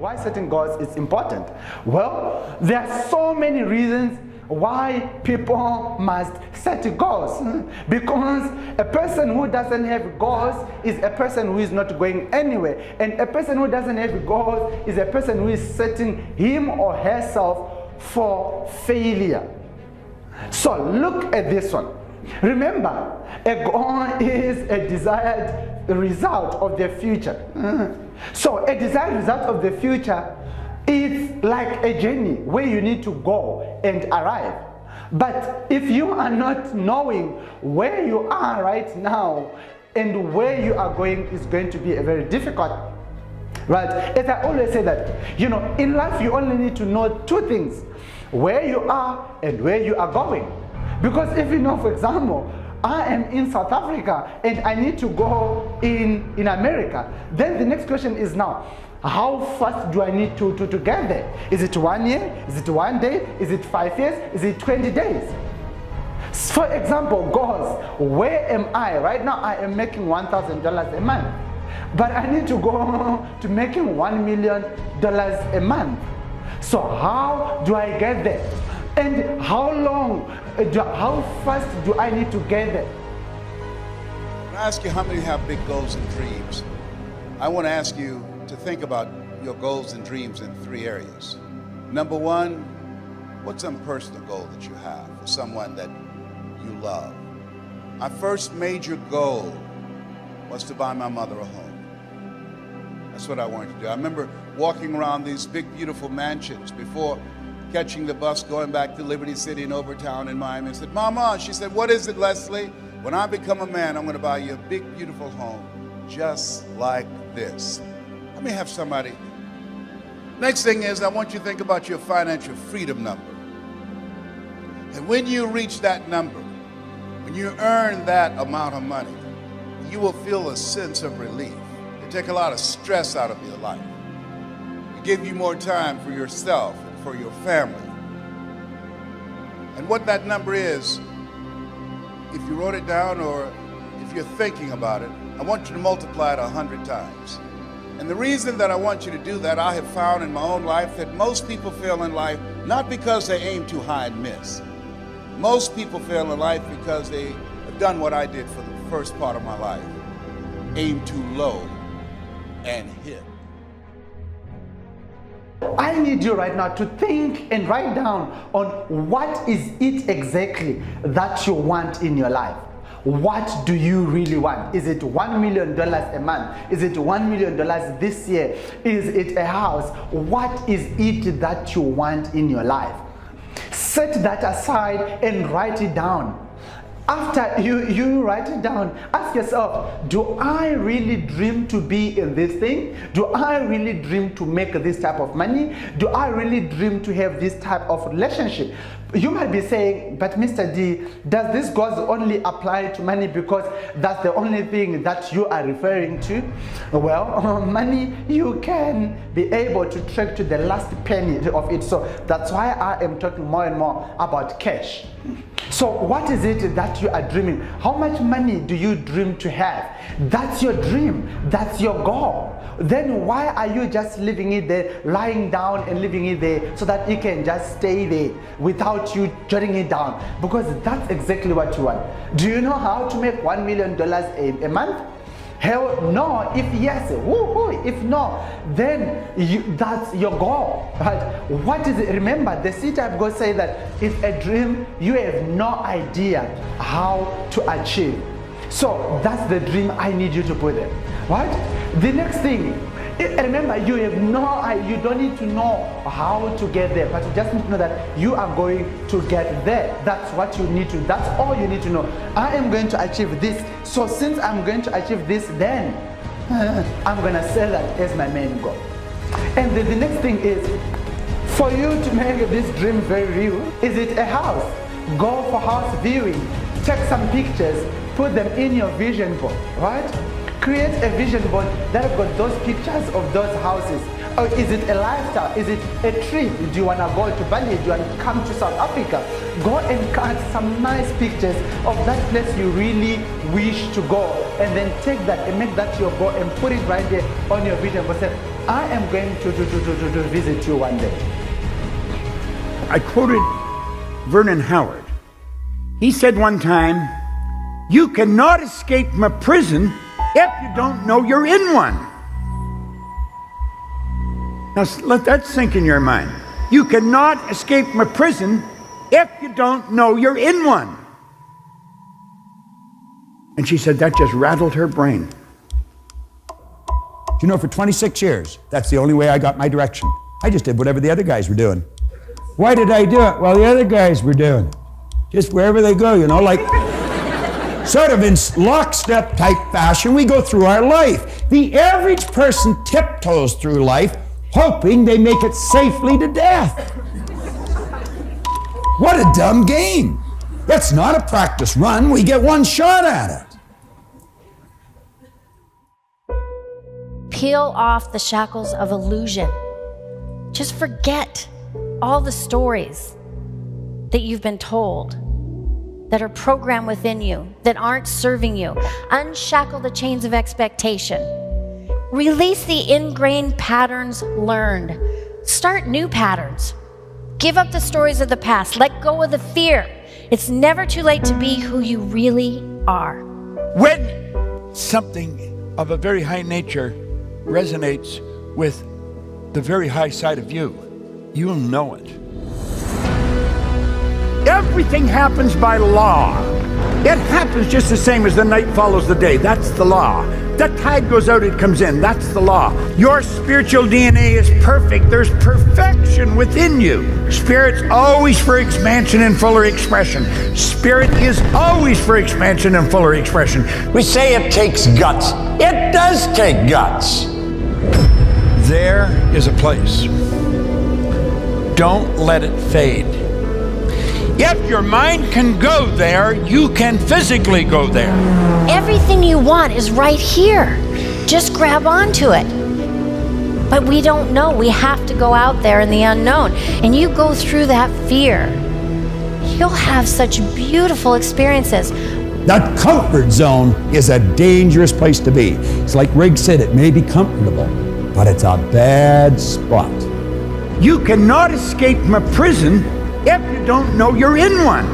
why setting goals is important? Well, there are so many reasons why people must set goals. Because a person who doesn't have goals is a person who is not going anywhere. And a person who doesn't have goals is a person who is setting him or herself for failure. So look at this one. Remember, a goal is a desired result of the future. So a desired result of the future is like a journey where you need to go and arrive. But if you are not knowing where you are right now and where you are going, is going to be a very difficult. Right? As I always say that, you know, in life you only need to know two things: where you are and where you are going. Because if you know, for example, I am in South Africa and I need to go in America, then the next question is now, how fast do I need to get there? Is it 1 year? Is it 1 day? Is it 5 years? Is it 20 days? For example, goals. Where am I? Right now I am making $1,000 a month. But I need to go to making $1 million a month. So how do I get there? And how fast do I need to get there? When I ask you how many have big goals and dreams, I want to ask you to think about your goals and dreams in 3 areas. Number 1, what's some personal goal that you have for someone that you love? My first major goal was to buy my mother a home. That's what I wanted to do. I remember walking around these big, beautiful mansions before catching the bus going back to Liberty City and Overtown in Miami. I said, Mama, she said, what is it, Leslie? When I become a man, I'm going to buy you a big, beautiful home just like this. Let me have somebody. Next thing is, I want you to think about your financial freedom number. And when you reach that number, when you earn that amount of money, you will feel a sense of relief. It take a lot of stress out of your life. It give you more time for yourself and for your family. And what that number is, if you wrote it down or if you're thinking about it, I want you to multiply it 100 times. And the reason that I want you to do that, I have found in my own life that most people fail in life not because they aim too high and miss. Most people fail in life because they have done what I did for the first part of my life. Aim too low and hit. I need you right now to think and write down on what is it exactly that you want in your life. What do you really want? Is it $1 million a month? Is it $1 million this year? Is it a house? What is it that you want in your life? Set that aside and write it down. After you write it down, ask yourself, do I really dream to be in this thing? Do I really dream to make this type of money? Do I really dream to have this type of relationship? You might be saying, but Mr. D, does this goals only apply to money because that's the only thing that you are referring to? Well, money, you can be able to track to the last penny of it. So that's why I am talking more and more about cash. So what is it that you are dreaming? How much money do you dream to have? That's your dream. That's your goal. Then why are you just leaving it there, lying down and leaving it there so that you can just stay there without you jotting it down? Because that's exactly what you want. Do you know how to make $1 million a month? Hell no. If yes, woohoo. If no, then that's your goal. Right? What is it? Remember, the C-type goal say that it's a dream you have no idea how to achieve. So that's the dream I need you to put there. Right? The next thing, remember, you have you don't need to know how to get there, but you just need to know that you are going to get there. That's what you need to, that's all you need to know. I am going to achieve this. So since I'm going to achieve this, then I'm going to say that as my main goal. And the next thing is, for you to make this dream very real, is it a house? Go for house viewing, take some pictures, put them in your vision board, right? Create a vision board that have got those pictures of those houses. Or is it a lifestyle? Is it a trip? Do you want to go to Bali? Do you want to come to South Africa? Go and cut some nice pictures of that place you really wish to go, and then take that and make that your goal and put it right there on your vision board. Say, I am going to visit you one day. I quoted Vernon Howard. He said one time, "You cannot escape from a prison if you don't know you're in one." Now let that sink in your mind. You cannot escape from a prison if you don't know you're in one. And she said that just rattled her brain. You know, for 26 years, that's the only way I got my direction. I just did whatever the other guys were doing. Why did I do it? Well, the other guys were doing it. Just wherever they go, you know, like sort of in lockstep type fashion, we go through our life. The average person tiptoes through life, hoping they make it safely to death. What a dumb game. It's not a practice run. We get one shot at it. Peel off the shackles of illusion. Just forget all the stories that you've been told, that are programmed within you, that aren't serving you. Unshackle the chains of expectation. Release the ingrained patterns learned. Start new patterns. Give up the stories of the past. Let go of the fear. It's never too late to be who you really are. When something of a very high nature resonates with the very high side of you, you'll know it. Everything happens by law. It happens just the same as the night follows the day. That's the law. The tide goes out, it comes in. That's the law. Your spiritual DNA is perfect. There's perfection within you. Spirit's always for expansion and fuller expression. Spirit is always for expansion and fuller expression. We say it takes guts. It does take guts. There is a place. Don't let it fade. If your mind can go there, you can physically go there. Everything you want is right here. Just grab onto it. But we don't know. We have to go out there in the unknown. And you go through that fear. You'll have such beautiful experiences. That comfort zone is a dangerous place to be. It's like Riggs said, it may be comfortable, but it's a bad spot. You cannot escape from a prison if you don't know you're in one.